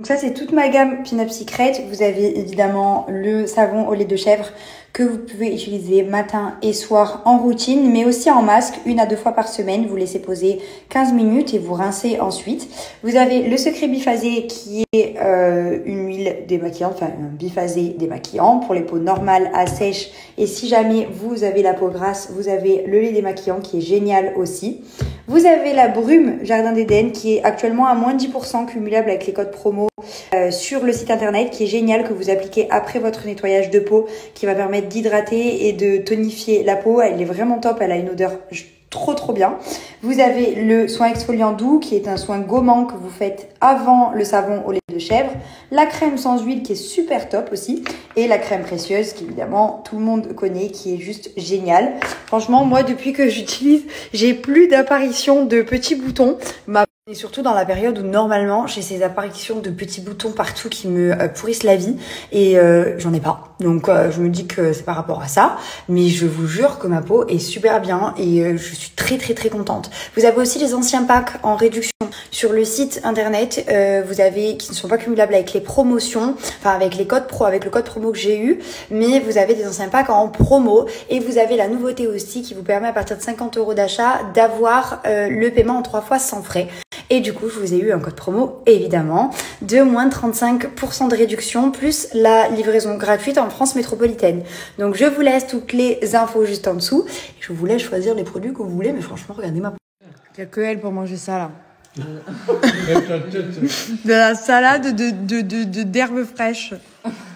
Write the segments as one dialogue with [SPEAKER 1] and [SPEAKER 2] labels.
[SPEAKER 1] Donc ça, c'est toute ma gamme Pin Up Secret. Vous avez évidemment le savon au lait de chèvre que vous pouvez utiliser matin et soir en routine, mais aussi en masque, 1 à 2 fois par semaine. Vous laissez poser 15 minutes et vous rincez ensuite. Vous avez le secret biphasé qui est une huile démaquillante, enfin un biphasé démaquillant pour les peaux normales à sèche. Et si jamais vous avez la peau grasse, vous avez le lait démaquillant qui est génial aussi. Vous avez la brume Jardin d'Éden qui est actuellement à moins de 10% cumulable avec les codes promo sur le site internet, qui est génial, que vous appliquez après votre nettoyage de peau, qui va permettre d'hydrater et de tonifier la peau. Elle est vraiment top, elle a une odeur trop bien. Vous avez le soin exfoliant doux qui est un soin gommant que vous faites avant le savon au lait de chèvre, la crème sans huile qui est super top aussi, et la crème précieuse qui évidemment tout le monde connaît, qui est juste géniale. Franchement, moi depuis que j'utilise, j'ai plus d'apparition de petits boutons. Et surtout dans la période où normalement j'ai ces apparitions de petits boutons partout qui me pourrissent la vie, et j'en ai pas. Donc je me dis que c'est par rapport à ça, mais je vous jure que ma peau est super bien et je suis très contente. Vous avez aussi les anciens packs en réduction sur le site internet, vous avez qui ne sont pas cumulables avec les promotions, enfin avec les codes pro, avec le code promo que j'ai eu, mais vous avez des anciens packs en promo, et vous avez la nouveauté aussi qui vous permet à partir de 50 € d'achat d'avoir le paiement en 3 fois sans frais. Et du coup, je vous ai eu un code promo, évidemment, de moins de 35% de réduction, plus la livraison gratuite en France métropolitaine. Donc, je vous laisse toutes les infos juste en dessous. Je vous laisse choisir les produits que vous voulez, mais franchement, regardez ma peau.
[SPEAKER 2] Il n'y a que elle pour manger ça, là. De la salade d'herbes fraîches.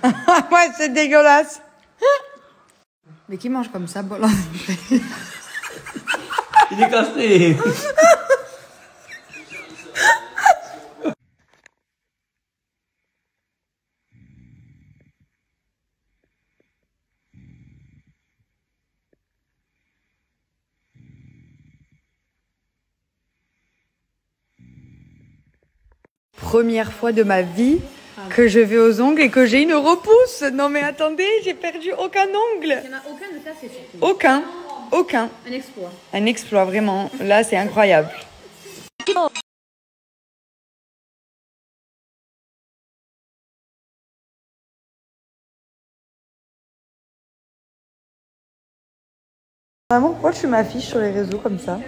[SPEAKER 2] Ouais, c'est dégueulasse. Mais qui mange comme ça, Bolin?
[SPEAKER 3] Il est castré.
[SPEAKER 2] Première fois de ma vie que je vais aux ongles et que j'ai une repousse. Non mais attendez, j'ai perdu aucun ongle.
[SPEAKER 4] Il n'y en a aucun de cassé surtout.
[SPEAKER 2] Aucun.
[SPEAKER 4] Un exploit.
[SPEAKER 2] Un exploit, vraiment. Là, c'est incroyable. Vraiment, pourquoi tu m'affiches sur les réseaux comme ça?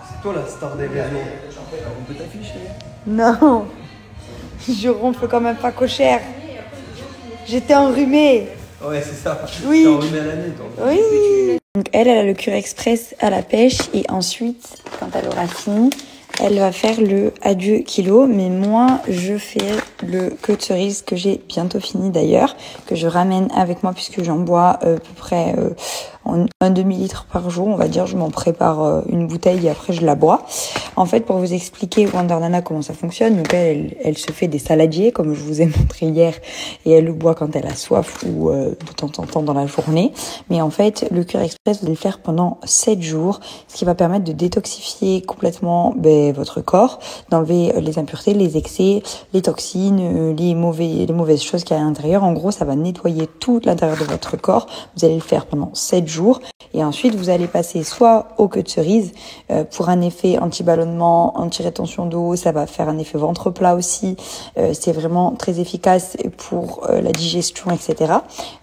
[SPEAKER 3] C'est toi la star des réseaux. On peut t'afficher.
[SPEAKER 2] Non. Je ronfle quand même pas cochère. J'étais enrhumée.
[SPEAKER 3] Ouais, c'est ça.
[SPEAKER 2] Oui.
[SPEAKER 3] T'es enrhumé à l'année, toi.
[SPEAKER 2] Oui. Donc elle a le cure express à la pêche, et ensuite, quand elle aura fini, elle va faire le adieu kilo. Mais moi, je fais le queue de cerise que j'ai bientôt fini d'ailleurs, que je ramène avec moi puisque j'en bois à peu près en un demi-litre par jour, on va dire. Je m'en prépare une bouteille et après je la bois. En fait, pour vous expliquer Wonder Nana comment ça fonctionne, donc elle se fait des saladiers comme je vous ai montré hier, et elle le boit quand elle a soif ou de temps en temps dans la journée. Mais en fait, le cure express, vous allez le faire pendant 7 jours, ce qui va permettre de détoxifier complètement votre corps, d'enlever les impuretés, les excès, les toxines, les mauvaises choses qu'il y a à l'intérieur. En gros, ça va nettoyer tout l'intérieur de votre corps. Vous allez le faire pendant 7 jours, et ensuite vous allez passer soit au queue de cerise pour un effet anti-ballonnement, anti-rétention d'eau. Ça va faire un effet ventre plat aussi. C'est vraiment très efficace pour la digestion, etc.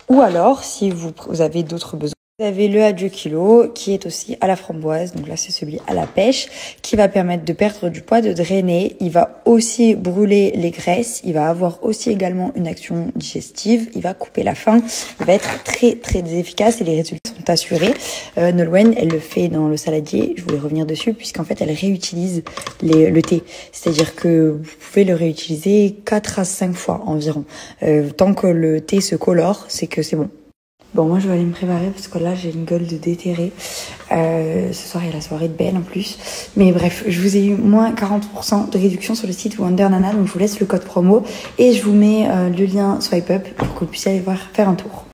[SPEAKER 2] Ou alors, si vous avez d'autres besoins, vous avez le adieu kilo qui est aussi à la framboise, donc là c'est celui à la pêche, qui va permettre de perdre du poids, de drainer. Il va aussi brûler les graisses, il va avoir aussi également une action digestive, il va couper la faim, il va être très efficace et les résultats sont assurés. Nolwenn, elle le fait dans le saladier, je voulais revenir dessus puisqu'en fait elle réutilise le thé, c'est-à-dire que vous pouvez le réutiliser 4 à 5 fois environ. Tant que le thé se colore, c'est que c'est bon. Bon, moi je vais aller me préparer parce que là j'ai une gueule de déterré. Ce soir il y a la soirée de Belle en plus. Mais bref, je vous ai eu moins 40% de réduction sur le site Wonder Nana, donc je vous laisse le code promo et je vous mets le lien Swipe Up pour que vous puissiez aller voir faire un tour.